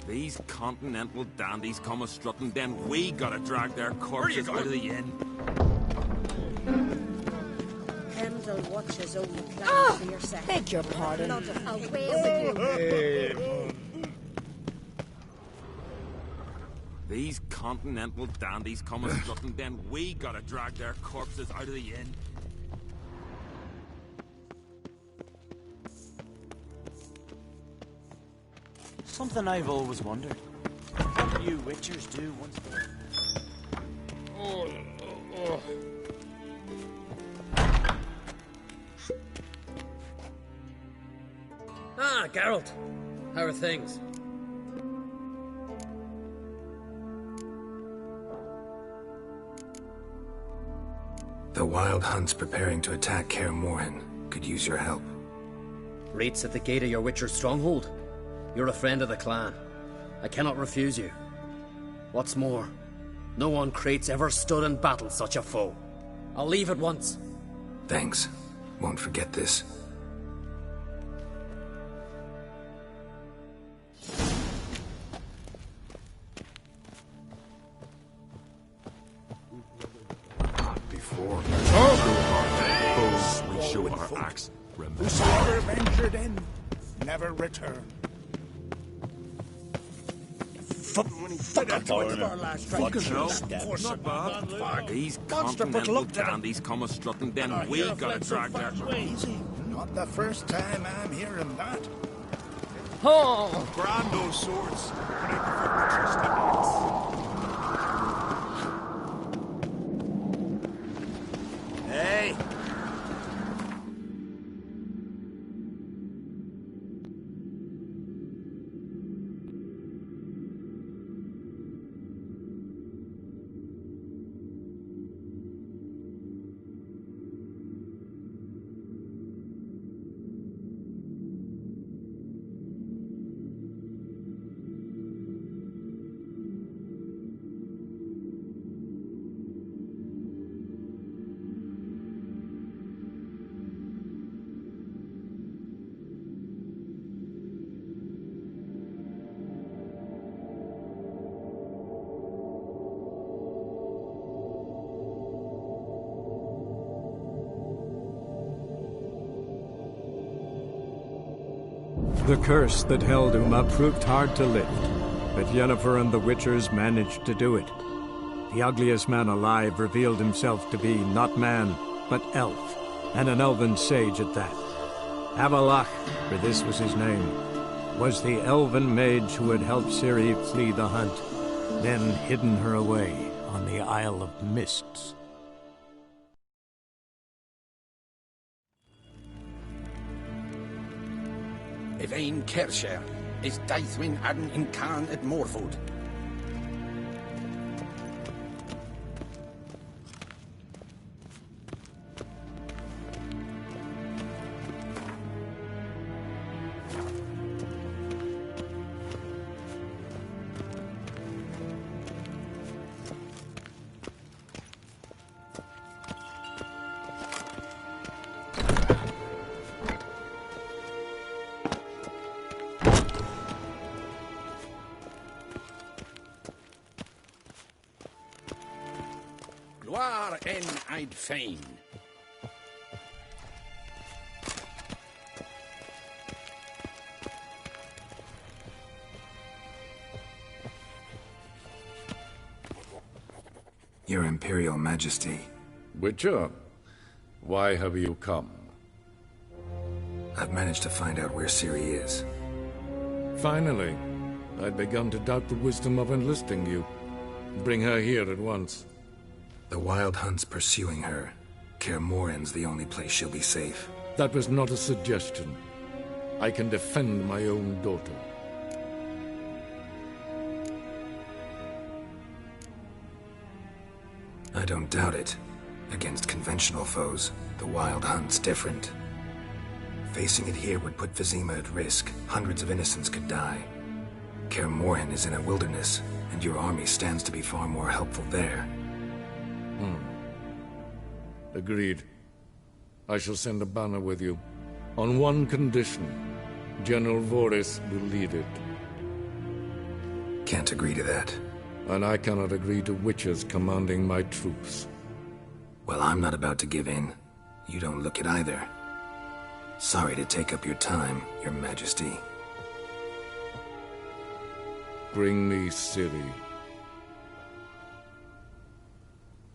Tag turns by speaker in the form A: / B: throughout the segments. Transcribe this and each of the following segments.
A: These continental dandies come a-strutting, then we gotta drag their corpses out of the inn.
B: Hems'll watch his own plan for yourself.
C: Beg your pardon.
B: Away with you.
A: These continental dandies come a-strutting, then we gotta drag their corpses out of the inn.
D: Something I've always wondered. What do you witchers do once more?
E: Ah, Geralt. How are things?
F: The Wild Hunt's preparing to attack Kaer Morhen. Could use your help.
E: Rates at the gate of your Witcher's stronghold. You're a friend of the clan. I cannot refuse you. What's more, no one Crate's ever stood in battle such a foe. I'll leave at once.
F: Thanks. Won't forget this.
G: Before.
A: We show our axe. Remember.
G: Whosoever ventured in, never return.
A: Not bad. These continental dandies come a-strutting, then we gotta drag their...
G: Easy. Not the first time I'm hearing that.
E: Oh!
G: Grand those swords. Ready for Witcher's techniques.
D: Hey!
H: The curse that held Uma proved hard to lift, but Yennefer and the Witchers managed to do it. The ugliest man alive revealed himself to be not man, but elf, and an elven sage at that. Avalach, for this was his name, was the elven mage who had helped Ciri flee the hunt, then hidden her away on the Isle of Mists.
I: Evain Kershire is Daithwin Adden in Khan at Morfoot. Gloire en I'd fain.
F: Your Imperial Majesty.
J: Witcher, why have you come?
F: I've managed to find out where Ciri is.
J: Finally. I'd begun to doubt the wisdom of enlisting you. Bring her here at once.
F: The Wild Hunt's pursuing her. Kaer Morhen's the only place she'll be safe.
J: That was not a suggestion. I can defend my own daughter.
F: I don't doubt it. Against conventional foes, the Wild Hunt's different. Facing it here would put Vizima at risk. Hundreds of innocents could die. Kaer Morhen is in a wilderness, and your army stands to be far more helpful there.
J: Agreed. I shall send a banner with you. On one condition. General Voris will lead it.
F: can't agree to that.
J: And I cannot agree to witches commanding my troops.
F: Well, I'm not about to give in. You don't look it either. Sorry to take up your time, Your Majesty.
J: Bring me Ciri.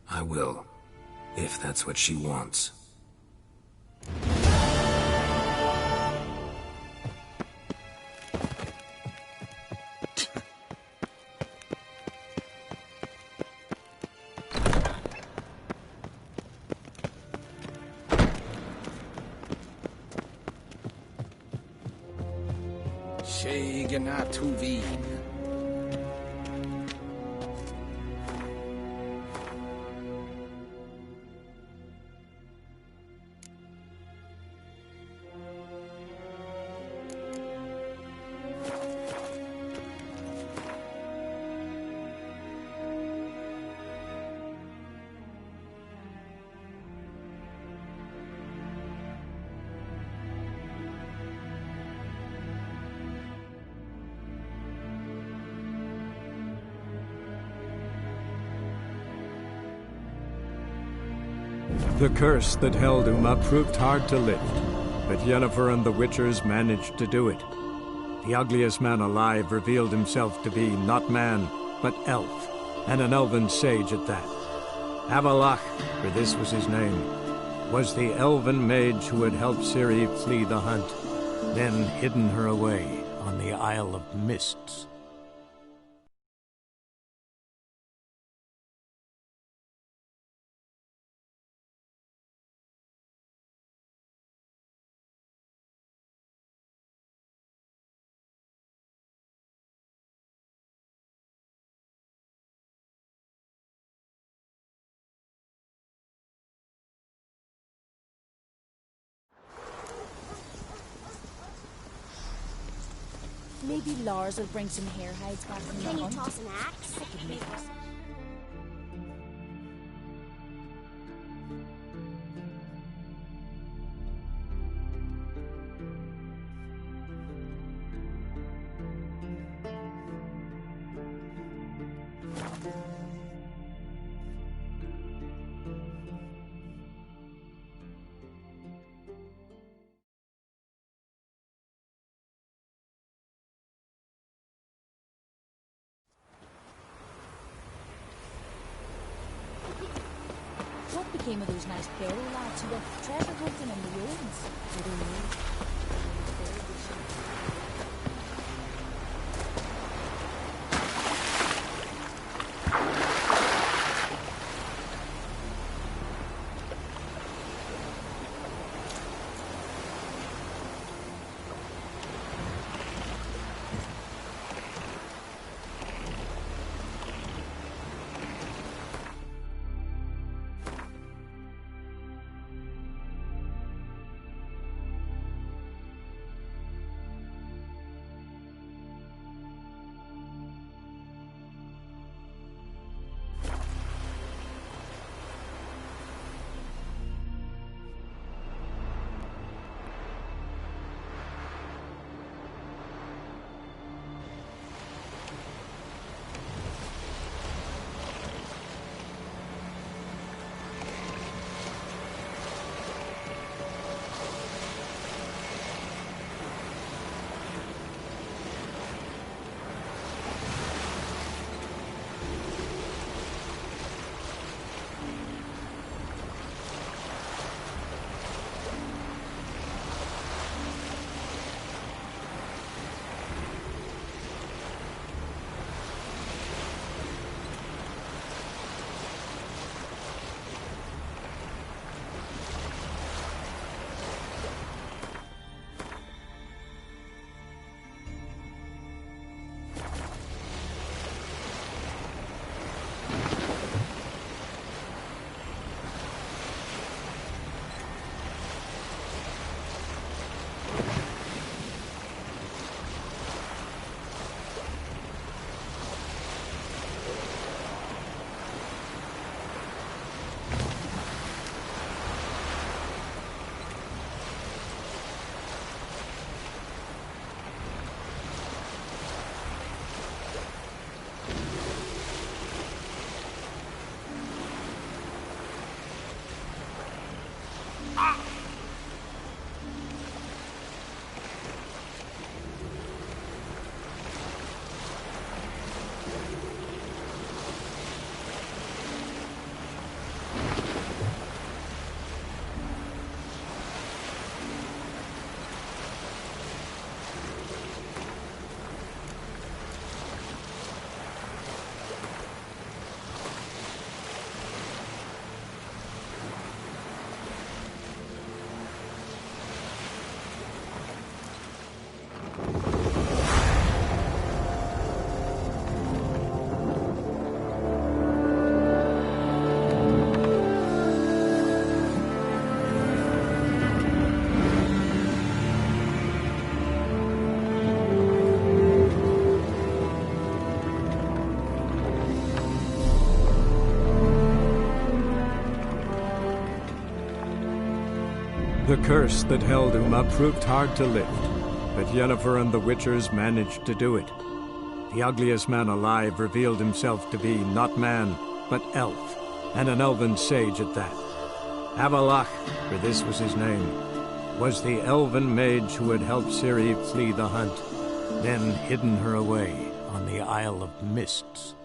F: I will, if that's what she wants.
H: The curse that held Uma proved hard to lift, but Yennefer and the Witchers managed to do it. The ugliest man alive revealed himself to be not man, but elf, and an elven sage at that. Avalach, for this was his name, was the elven mage who had helped Ciri flee the hunt, then hidden her away on the Isle of Mists.
C: Maybe Lars will bring some hair hides back from the
B: Can you
C: hunt.
B: toss an axe?
C: What became of those nice prairie lads who went treasure hunting in the ruins? I don't know.
H: The curse that held Uma proved hard to lift, but Yennefer and the Witchers managed to do it. The ugliest man alive revealed himself to be not man, but elf, and an elven sage at that. Avalach, for this was his name, was the elven mage who had helped Ciri flee the hunt, then hidden her away on the Isle of Mists.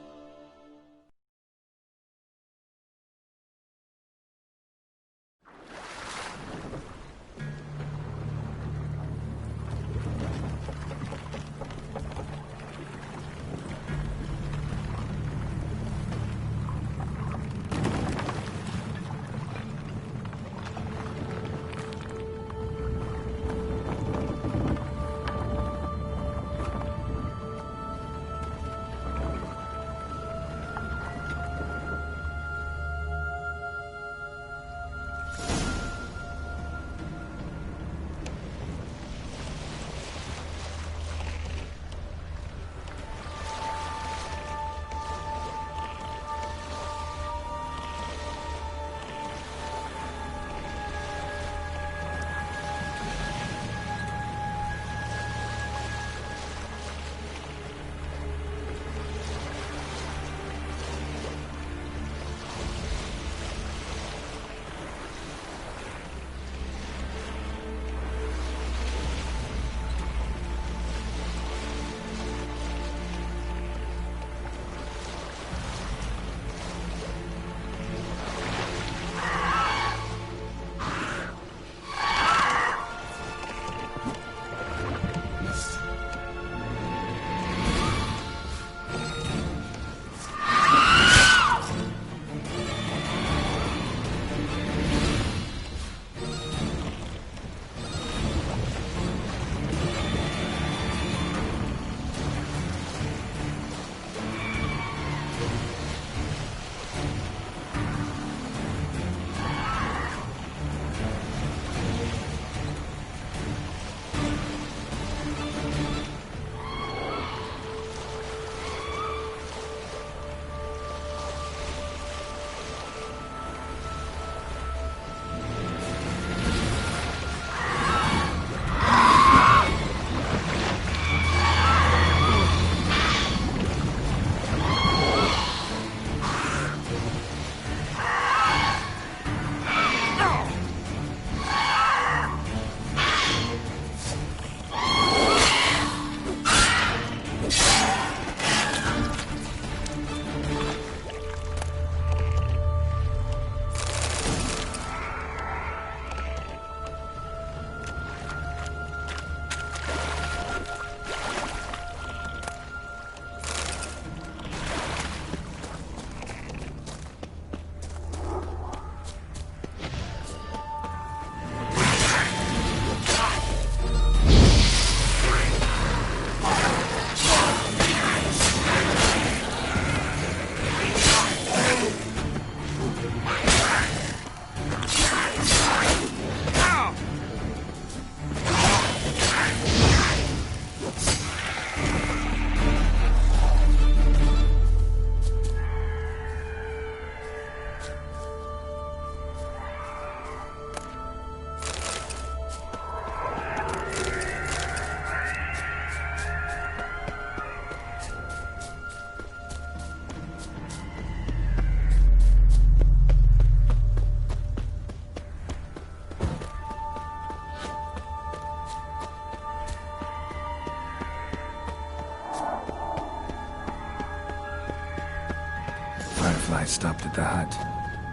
F: I stopped at the hut.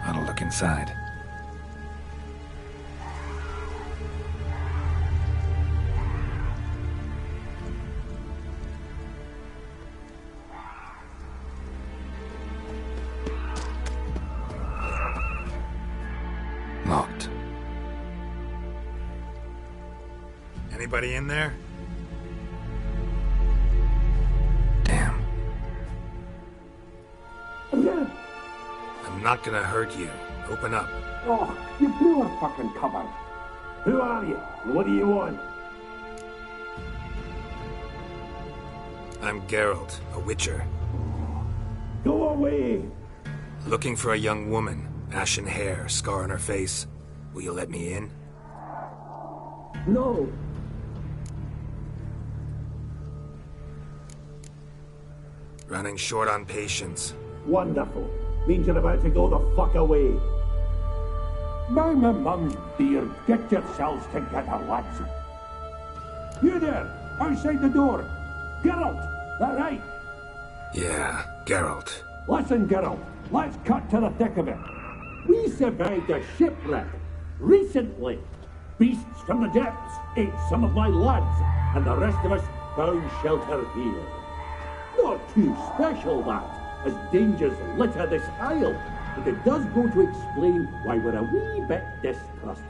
F: Ought to look inside. Locked.
H: Anybody in there?
F: Damn. I'm not gonna hurt you. Open up.
K: Oh, you blew a fucking cover. Who are you? What do you want?
F: I'm Geralt, a witcher.
K: Go away!
F: Looking for a young woman. Ashen hair, scar on her face. Will you let me in?
K: No.
F: Running short on patience.
K: Wonderful. Means you're about to go the fuck away. By my mum's beard, get yourselves together, lads. You there, outside the door. Geralt, that right?
F: Yeah, Geralt.
K: Listen, Geralt, let's cut to the thick of it. We survived a shipwreck recently. Beasts from the depths ate some of my lads, and the rest of us found shelter here. Not too special, that, as dangers litter this isle, but it does go to explain why we're a wee bit distrustful.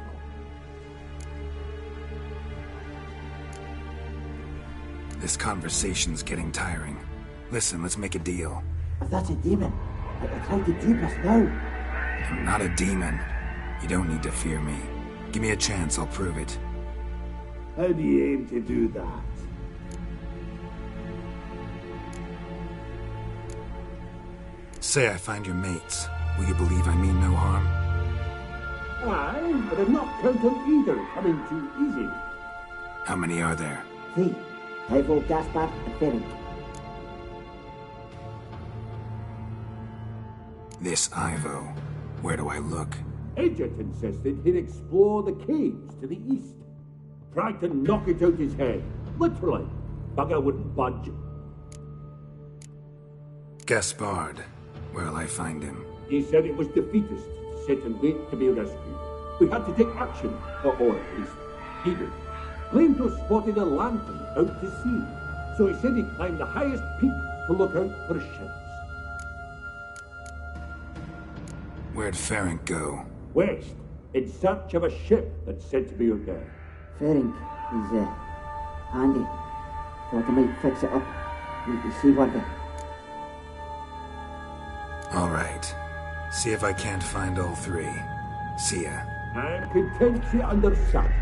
F: This conversation's getting tiring. Listen, let's make a deal.
K: That's a demon. I tried to dupe us now.
F: I'm not a demon. You don't need to fear me. Give me a chance, I'll prove it.
K: How do you aim to do that?
F: Say I find your mates. Will you believe I mean no harm?
K: Aye, but I'm not counting either coming too easy.
F: How many are there?
K: 3. Ivo, Gaspard, and Ferenc.
F: This Ivo. Where do I look?
K: Edget insisted he'd explore the caves to the east. Tried to knock it out his head. Literally. Bugger wouldn't budge.
F: Gaspard. Where'll I find him?
K: He said it was defeatist, set and wait to be rescued. We had to take action, or at least he did. Claimed to have spotted a lantern out to sea, so he said he'd climb the highest peak to look out for ships.
F: Where'd Ferenc go?
K: West, in search of a ship that's said to be out there.
L: Ferenc is, handy. Thought I might fix it up. Need to see what the...
F: All right. See if I can't find all 3. See ya.
K: I'm content to understand.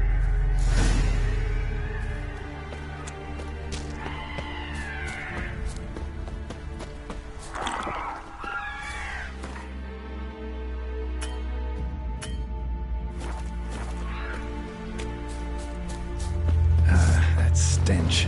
F: That stench.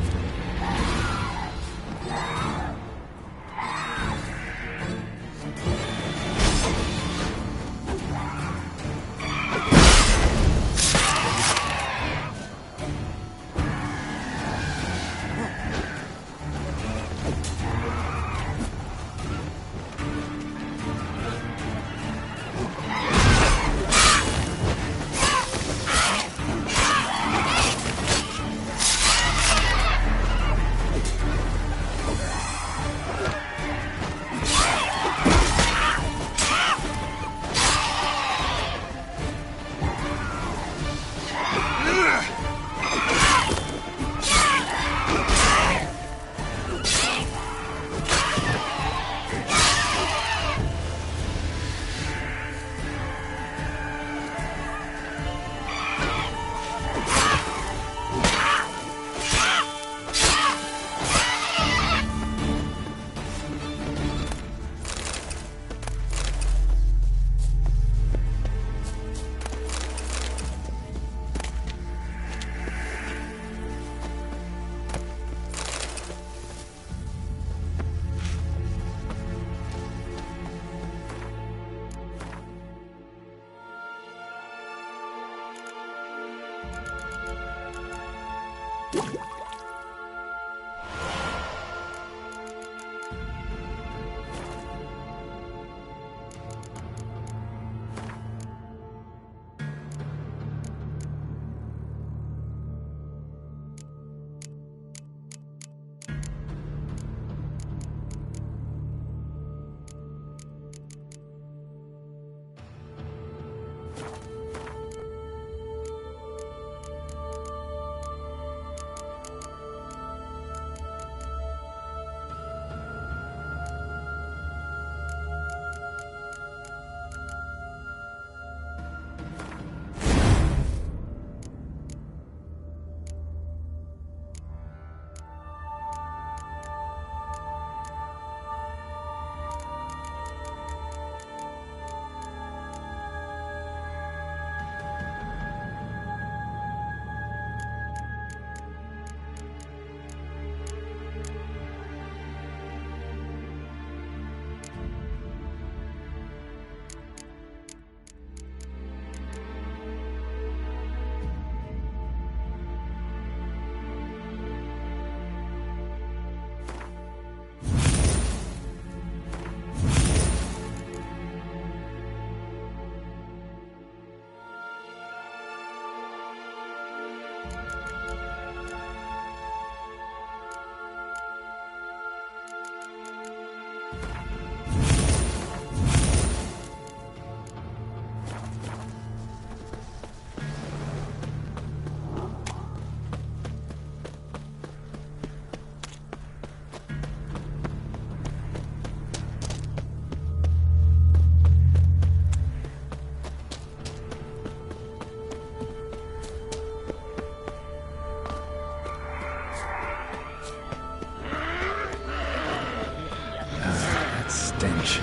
F: stench.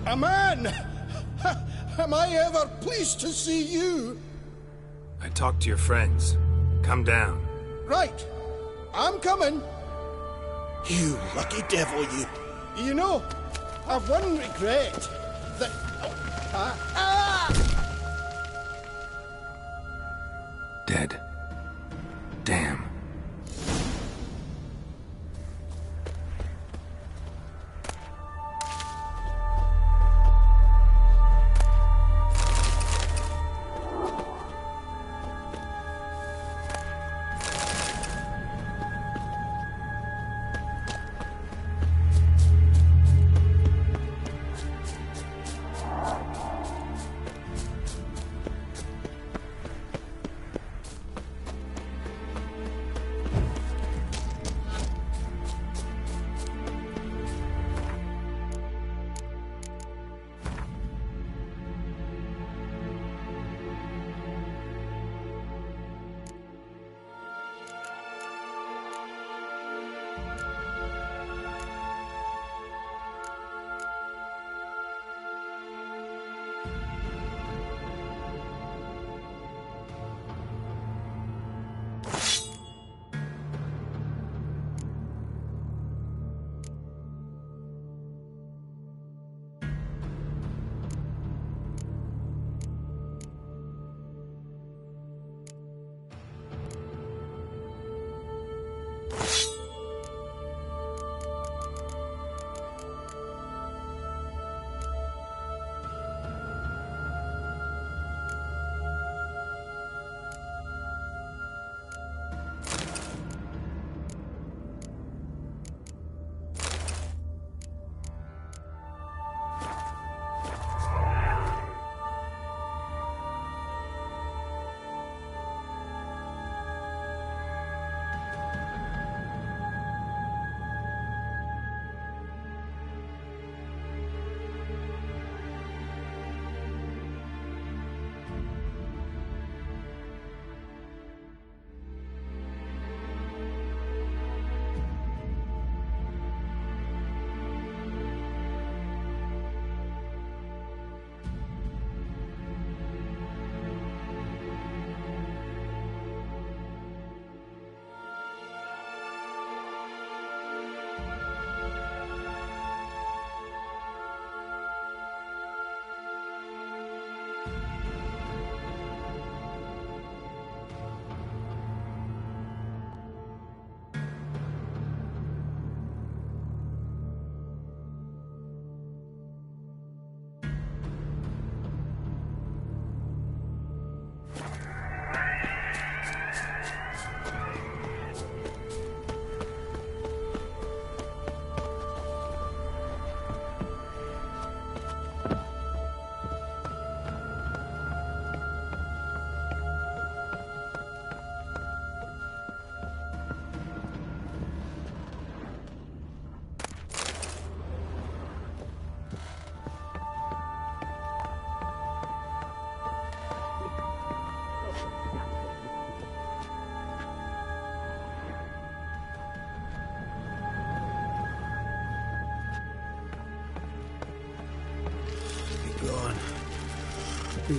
I: A man! Am I ever pleased to see you?
F: I talked to your friends. Come down.
I: Right. I'm coming.
M: You lucky devil, you.
I: You know, I've one regret. That...
F: Dead. Damn.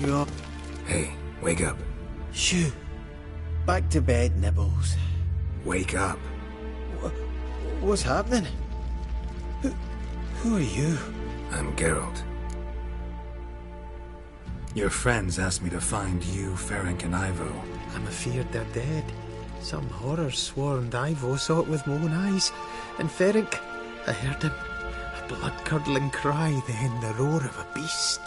M: Yup.
F: Hey, wake up.
M: Shoo. Back to bed, Nibbles.
F: Wake up.
M: What's happening? Who are you?
F: I'm Geralt. Your friends asked me to find you, Ferenc, and Ivo.
M: I'm afeard they're dead. Some horror swarmed Ivo, saw it with my own eyes. And Ferenc, I heard him. A blood-curdling cry, then the roar of a beast.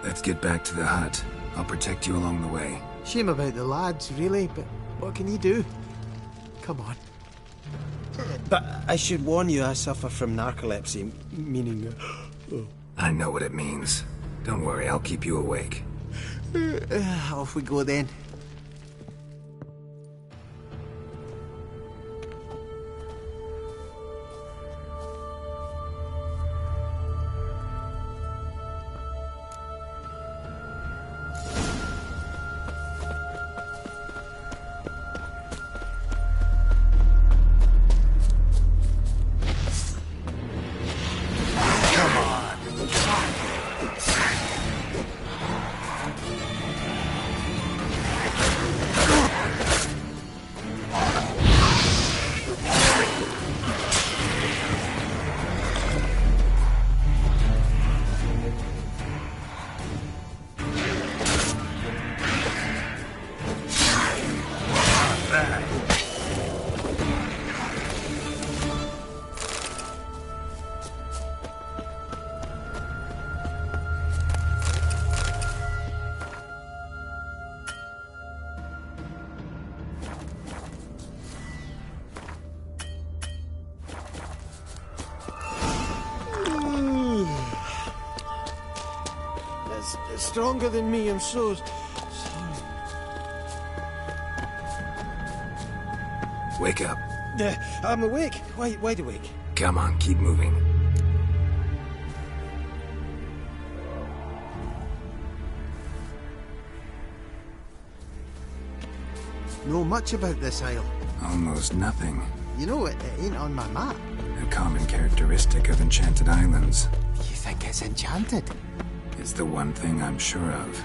F: Let's get back to the hut. I'll protect you along the way.
M: Shame about the lads, really, but what can you do? Come on. But I should warn you, I suffer from narcolepsy, meaning...
F: I know what it means. Don't worry, I'll keep you awake.
M: Off we go then. stronger than me, I'm so sorry.
F: Wake up.
M: I'm awake. Wide awake.
F: Come on, keep moving.
M: Know much about this isle?
F: Almost nothing.
M: You know, it ain't on my map.
F: A common characteristic of enchanted islands.
M: You think it's enchanted?
F: It's the one thing I'm sure of.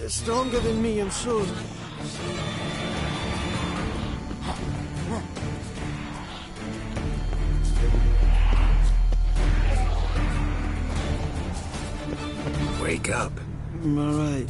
M: Stronger than me, I'm so...
F: Wake up.
M: I'm alright.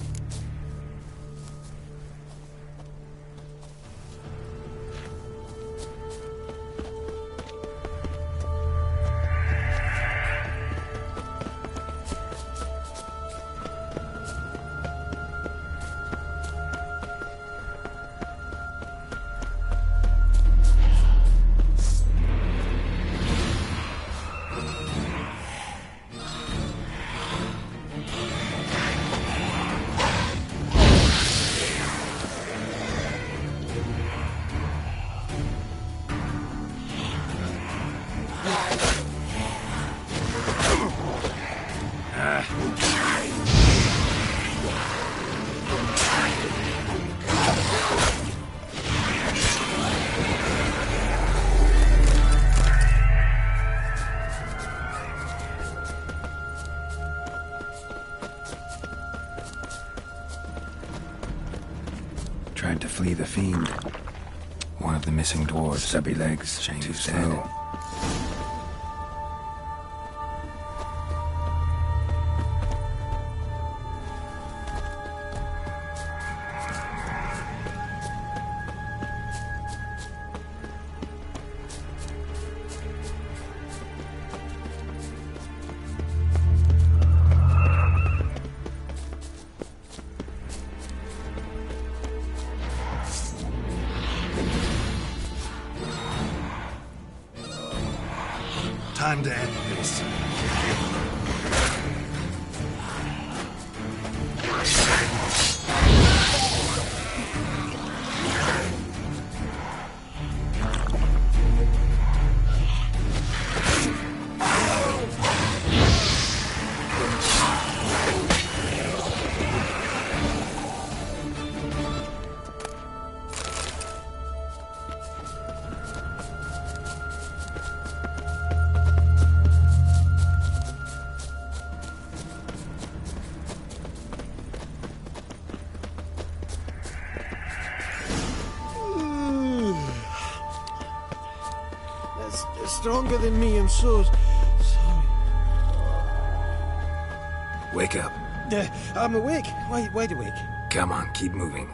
F: Tried to flee the fiend. One of the missing dwarves, stubby legs, too slow.
N: Time to end this.
M: Stronger than me, I'm so sorry.
F: Wake up.
M: I'm awake. Wide awake.
F: Come on, keep moving.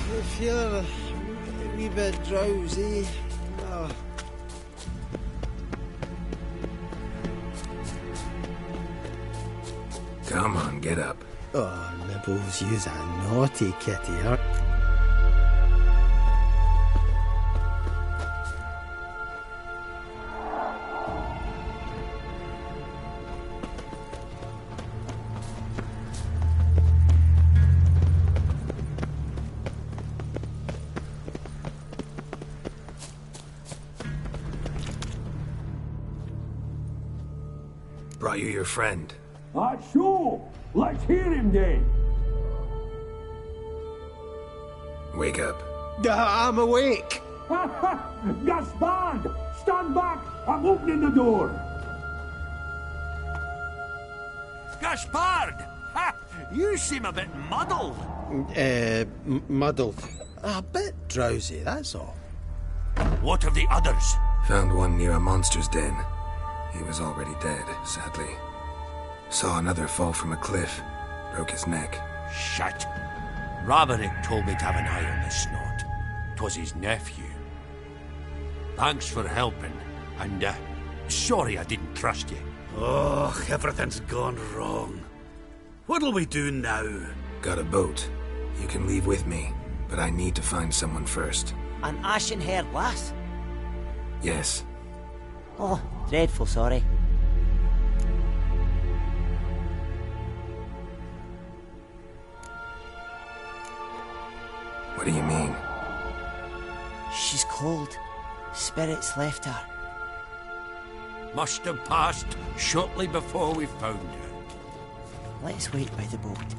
M: I feel a wee bit drowsy. Oh.
F: Come on, get up.
M: Oh, Nibbles, you's a naughty kitty, huh?
F: Brought you your friend.
K: Sure. Let's hear him then.
F: Wake up.
M: I'm awake.
K: Gaspard! Stand back! I'm opening the door.
A: Gaspard! Ha! You seem a bit muddled.
M: Muddled. A bit drowsy, that's all.
A: What of the others?
F: Found one near a monster's den. He was already dead, sadly. Saw another fall from a cliff. Broke his neck.
A: Shit. Roderick told me to have an eye on the snot. 'Twas his nephew. Thanks for helping, and sorry I didn't trust you.
O: Oh, everything's gone wrong. What'll we do now?
F: Got a boat. You can leave with me, but I need to find someone first.
D: An ashen-haired lass?
F: Yes.
D: Oh, dreadful sorry.
F: What do you mean?
D: She's cold. Spirits left her.
A: Must have passed shortly before we found her.
D: Let's wait by the boat.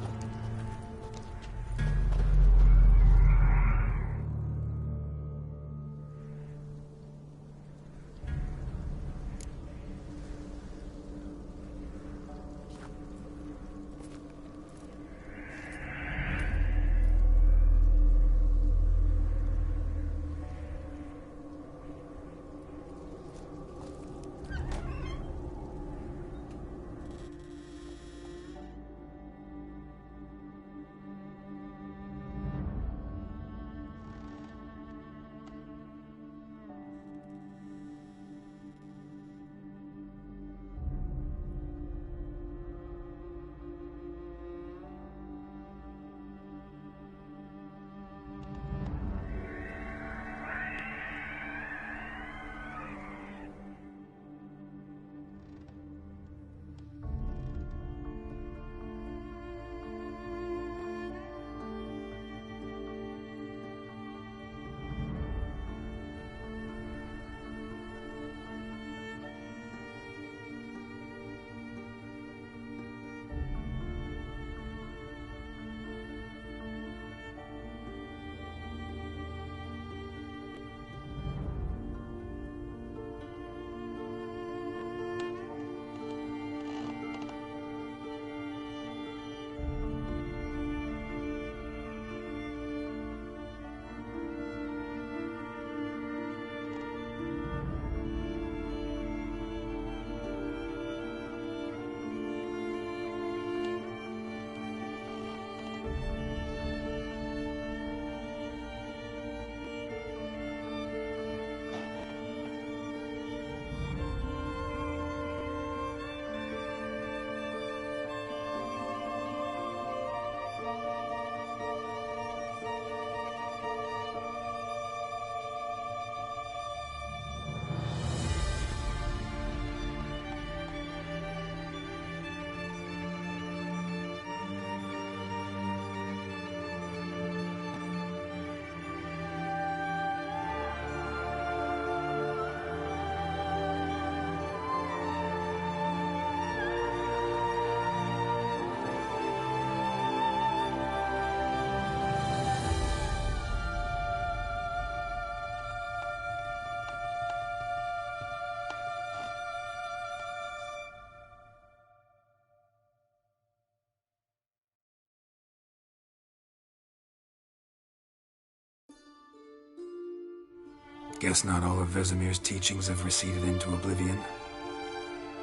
F: Guess not all of Vesemir's teachings have receded into oblivion.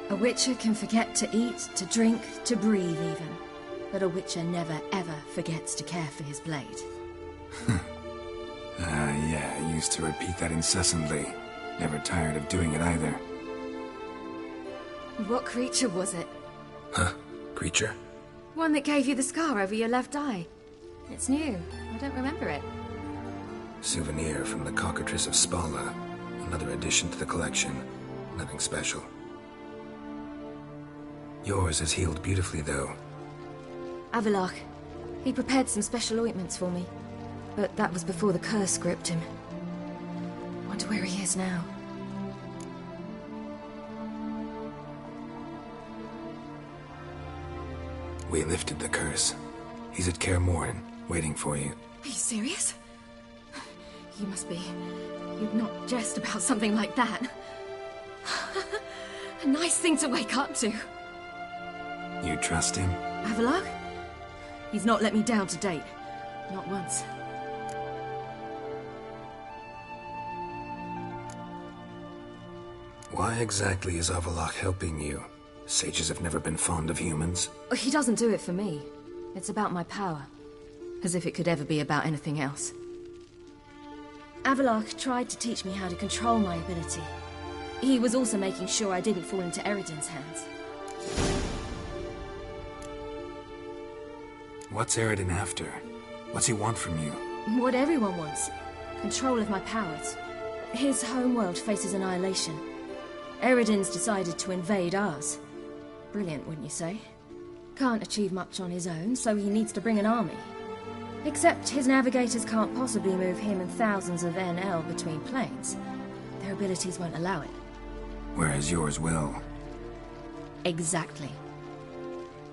P: A witcher can forget to eat, to drink, to breathe even. But a witcher never ever forgets to care for his blade.
F: Yeah, I used to repeat that incessantly. Never tired of doing it either.
P: What creature was it?
F: Huh? Creature?
P: One that gave you the scar over your left eye. It's new. I don't remember it.
F: Souvenir from the Cockatrice of Spala. Another addition to the collection. Nothing special. Yours has healed beautifully, though.
P: Avalok. He prepared some special ointments for me. But that was before the curse gripped him. Wonder where he is now.
F: We lifted the curse. He's at Kaer Morhen, waiting for you.
P: Are you serious? You must be. You'd not jest about something like that. A nice thing to wake up to.
F: You trust him?
P: Avalok? He's not let me down to date. Not once.
F: Why exactly is Avalok helping you? Sages have never been fond of humans.
P: He doesn't do it for me. It's about my power. As if it could ever be about anything else. Avalok tried to teach me how to control my ability. He was also making sure I didn't fall into Eredin's hands.
F: What's Eredin after? What's he want from you?
P: What everyone wants. Control of my powers. His homeworld faces annihilation. Eredin's decided to invade ours. Brilliant, wouldn't you say? Can't achieve much on his own, so he needs to bring an army. Except his navigators can't possibly move him and thousands of NL between planes. Their abilities won't allow it.
F: Whereas yours will.
P: Exactly.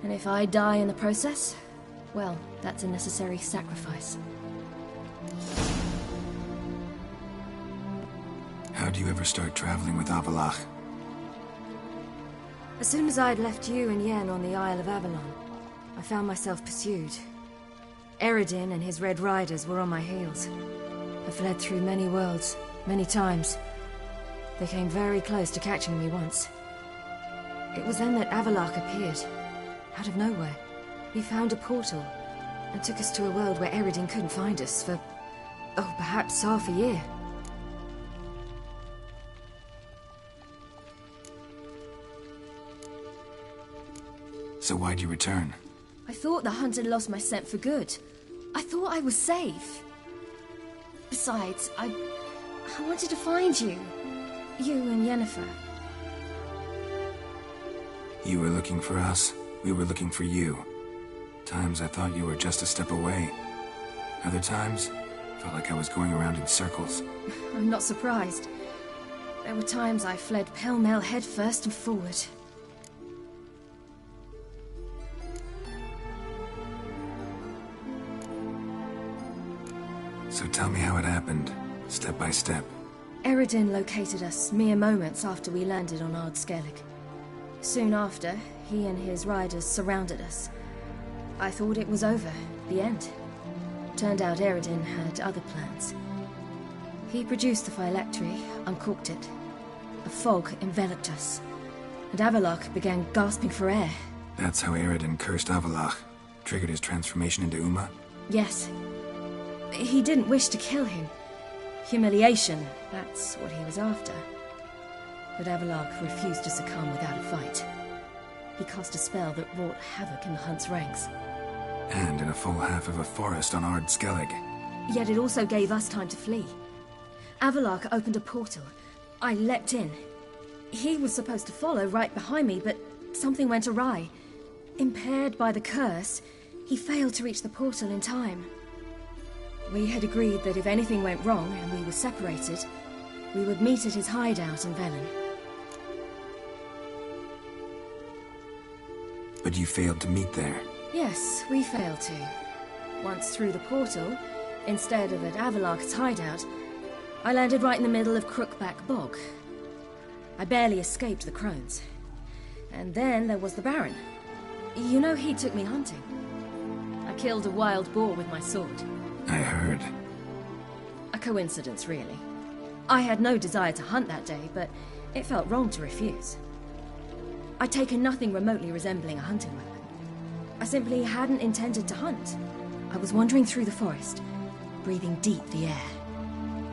P: And if I die in the process, well, that's a necessary sacrifice.
F: How do you ever start traveling with Avalok?
P: As soon as I'd left you and Yen on the Isle of Avalon, I found myself pursued. Eredin and his Red Riders were on my heels. I fled through many worlds, many times. They came very close to catching me once. It was then that Avalok appeared, out of nowhere. He found a portal, and took us to a world where Eredin couldn't find us for, oh, perhaps half a year.
F: So why'd you return?
P: I thought the hunt had lost my scent for good. I thought I was safe. Besides, I wanted to find you. You and Yennefer.
F: You were looking for us. We were looking for you. Times I thought you were just a step away. Other times, felt like I was going around in circles.
P: I'm not surprised. There were times I fled pell-mell headfirst and forward.
F: So tell me how it happened, step by step.
P: Eredin located us mere moments after we landed on Ard Skellig. Soon after, he and his riders surrounded us. I thought it was over, the end. Turned out Eredin had other plans. He produced the phylactery, uncorked it. A fog enveloped us, and Avalok began gasping for air.
F: That's how Eredin cursed Avalok, triggered his transformation into Uma?
P: Yes. He didn't wish to kill him. Humiliation, that's what he was after. But Avalok refused to succumb without a fight. He cast a spell that wrought havoc in the hunt's ranks.
F: And in a full half of a forest on Ard Skellig.
P: Yet it also gave us time to flee. Avalok opened a portal. I leapt in. He was supposed to follow right behind me, but something went awry. Impaired by the curse, he failed to reach the portal in time. We had agreed that if anything went wrong and we were separated, we would meet at his hideout in Velen.
F: But you failed to meet there.
P: Yes, we failed to. Once through the portal, instead of at Avalok's hideout, I landed right in the middle of Crookback Bog. I barely escaped the crones. And then there was the Baron. You know, he took me hunting. I killed a wild boar with my sword.
F: I heard.
P: A coincidence, really. I had no desire to hunt that day, but it felt wrong to refuse. I'd taken nothing remotely resembling a hunting weapon. I simply hadn't intended to hunt. I was wandering through the forest, breathing deep the air.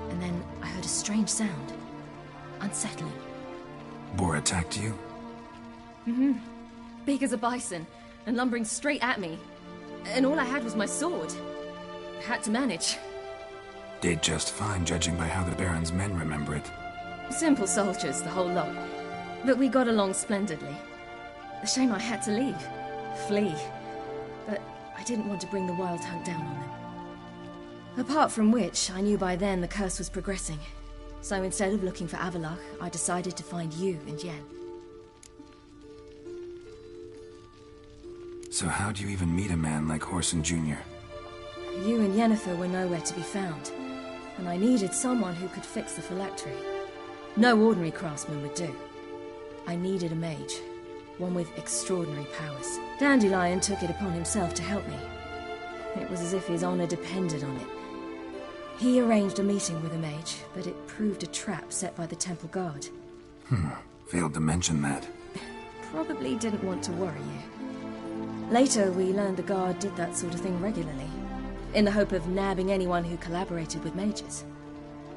P: And then I heard a strange sound. Unsettling.
F: Boar attacked you?
P: Mm-hmm. Big as a bison, and lumbering straight at me. And all I had was my sword. I had to manage.
F: Did just fine, judging by how the Baron's men remember it.
P: Simple soldiers, the whole lot. But we got along splendidly. A shame I had to leave. Flee. But I didn't want to bring the Wild Hunt down on them. Apart from which, I knew by then the curse was progressing. So instead of looking for Avallac'h, I decided to find you and Yen.
F: So how'd you even meet a man like Whoreson Jr.?
P: You and Yennefer were nowhere to be found, and I needed someone who could fix the phylactery. No ordinary craftsman would do. I needed a mage, one with extraordinary powers. Dandelion took it upon himself to help me. It was as if his honor depended on it. He arranged a meeting with a mage, but it proved a trap set by the temple guard.
F: Failed to mention that.
P: Probably didn't want to worry you. Later, we learned the guard did that sort of thing regularly, in the hope of nabbing anyone who collaborated with mages.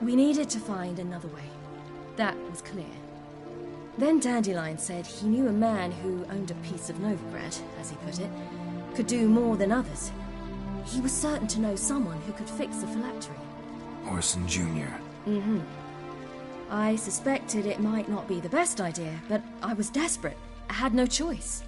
P: We needed to find another way. That was clear. Then Dandelion said he knew a man who owned a piece of Novigrad, as he put it, could do more than others. He was certain to know someone who could fix the phylactery.
F: Whoreson Jr.
P: Mm-hmm. I suspected it might not be the best idea, but I was desperate. I had no choice.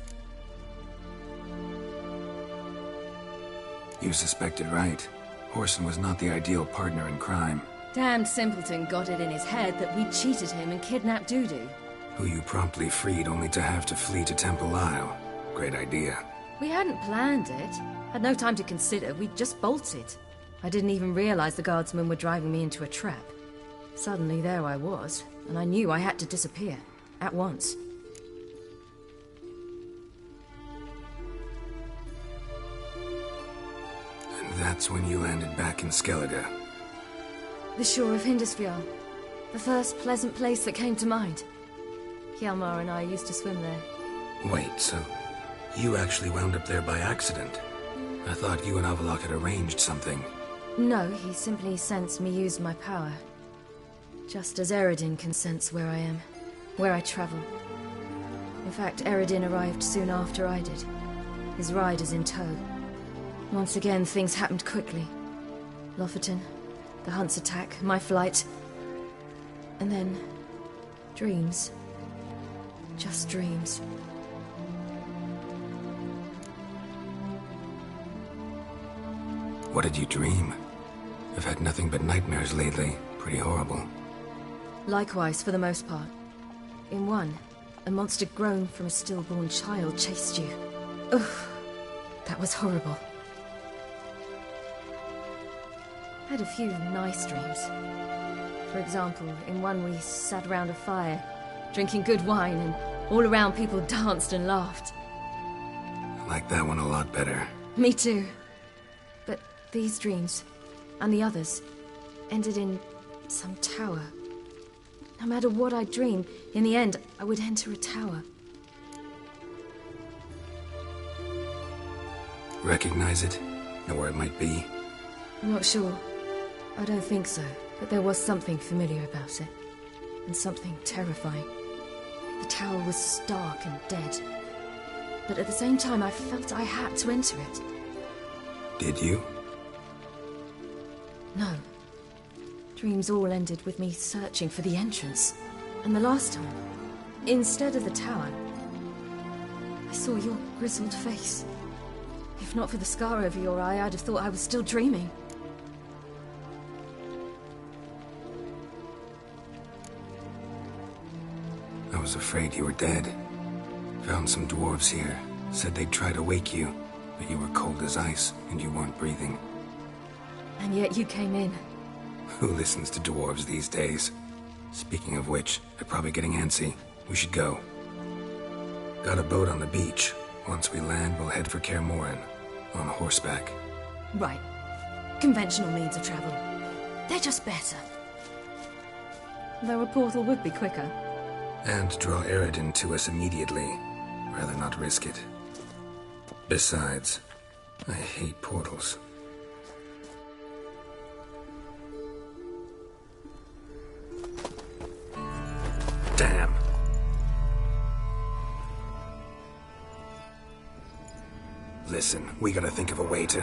F: You suspected right. Whoreson was not the ideal partner in crime.
P: Damned simpleton got it in his head that we'd cheated him and kidnapped Dudu.
F: Who you promptly freed only to have to flee to Temple Isle. Great idea.
P: We hadn't planned it. Had no time to consider. We just bolted. I didn't even realize the guardsmen were driving me into a trap. Suddenly there I was, and I knew I had to disappear. At once.
F: And that's when you landed back in Skellige.
P: The shore of Hindisfjall. The first pleasant place that came to mind. Hjalmar and I used to swim there.
F: Wait, so you actually wound up there by accident? I thought you and Avallac'h had arranged something.
P: No, he simply sensed me use my power. Just as Eredin can sense where I am, where I travel. In fact, Eredin arrived soon after I did, his riders in tow. Once again, things happened quickly. Lofoten, the hunt's attack, my flight, and then dreams. Just dreams.
F: What did you dream? I've had nothing but nightmares lately. Pretty horrible.
P: Likewise, for the most part. In one, a monster grown from a stillborn child chased you. Ugh, that was horrible. I had a few nice dreams. For example, in one we sat around a fire, drinking good wine, and all around people danced and laughed.
F: I like that one a lot better.
P: Me too. But these dreams, and the others, ended in some tower. No matter what I dreamed, in the end, I would enter a tower.
F: Recognize it? Know where it might be?
P: I'm not sure. I don't think so. But there was something familiar about it. And something terrifying. The tower was stark and dead. But at the same time, I felt I had to enter it.
F: Did you?
P: No. Dreams all ended with me searching for the entrance. And the last time, instead of the tower, I saw your grizzled face. If not for the scar over your eye, I'd have thought I was still dreaming.
F: I was afraid you were dead. Found some dwarves here. Said they'd try to wake you, but you were cold as ice and you weren't breathing.
P: And yet you came in.
F: Who listens to dwarves these days? Speaking of which, they're probably getting antsy. We should go. Got a boat on the beach. Once we land, we'll head for Kaer Morhen. On horseback.
P: Right. Conventional means of travel. They're just better. Though a portal would be quicker.
F: And draw Eredin to us immediately. Rather not risk it. Besides, I hate portals. Damn. Listen, we gotta think of a way to...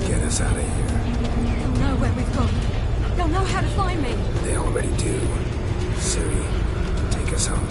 F: Get us out of here.
P: They'll know where we've gone. They'll know how to find me.
F: They already do. Siri, take us home.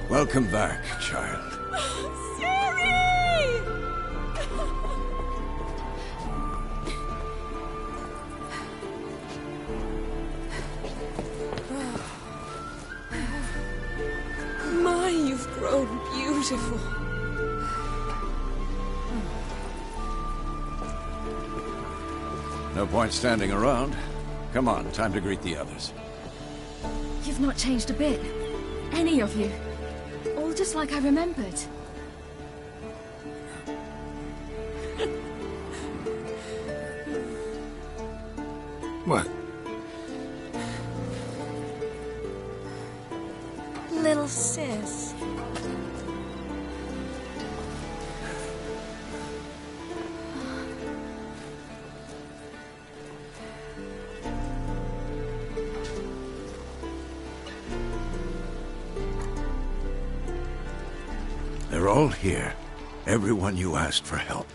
O: Welcome back, child.
Q: My, you've grown beautiful.
O: No point standing around. Come on, time to greet the others.
P: You've not changed a bit. Any of you. All just like I remembered.
F: What?
Q: Little sis.
O: They're all here. Everyone you asked for help.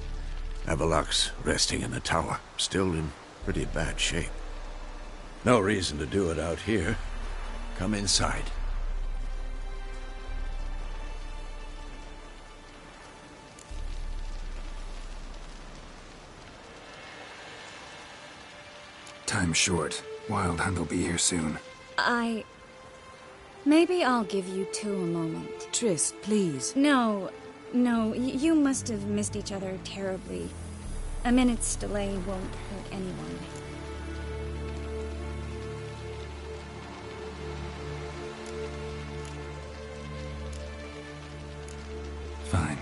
O: Avalok's resting in the tower, still in pretty bad shape. No reason to do it out here. Come inside.
F: Time's short. Wild Hunt will be here soon.
B: Maybe I'll give you two a moment.
Q: Triss, please.
B: No, you must have missed each other terribly. A minute's delay won't hurt anyone.
F: Fine.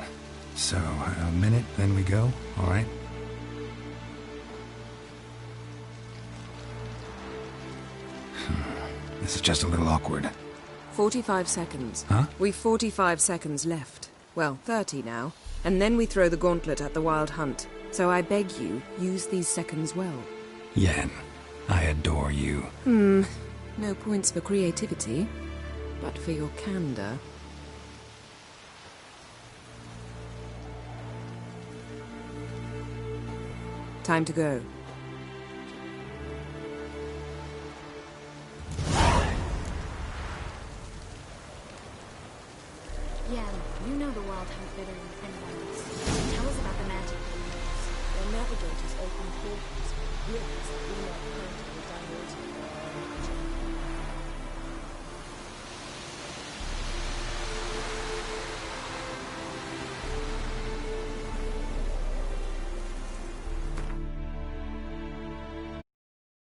F: So, a minute, then we go, all right? This is just a little awkward.
Q: 45 seconds.
F: Huh?
Q: We've 45 seconds left. Well, 30 now. And then we throw the gauntlet at the Wild Hunt. So I beg you, use these seconds well.
F: Yen, I adore you.
Q: No points for creativity, but for your candor. Time to go.
B: Yeah, you know the Wild Hunt better than anyone else. Tell us about the magic.
Q: The navigators opened With the current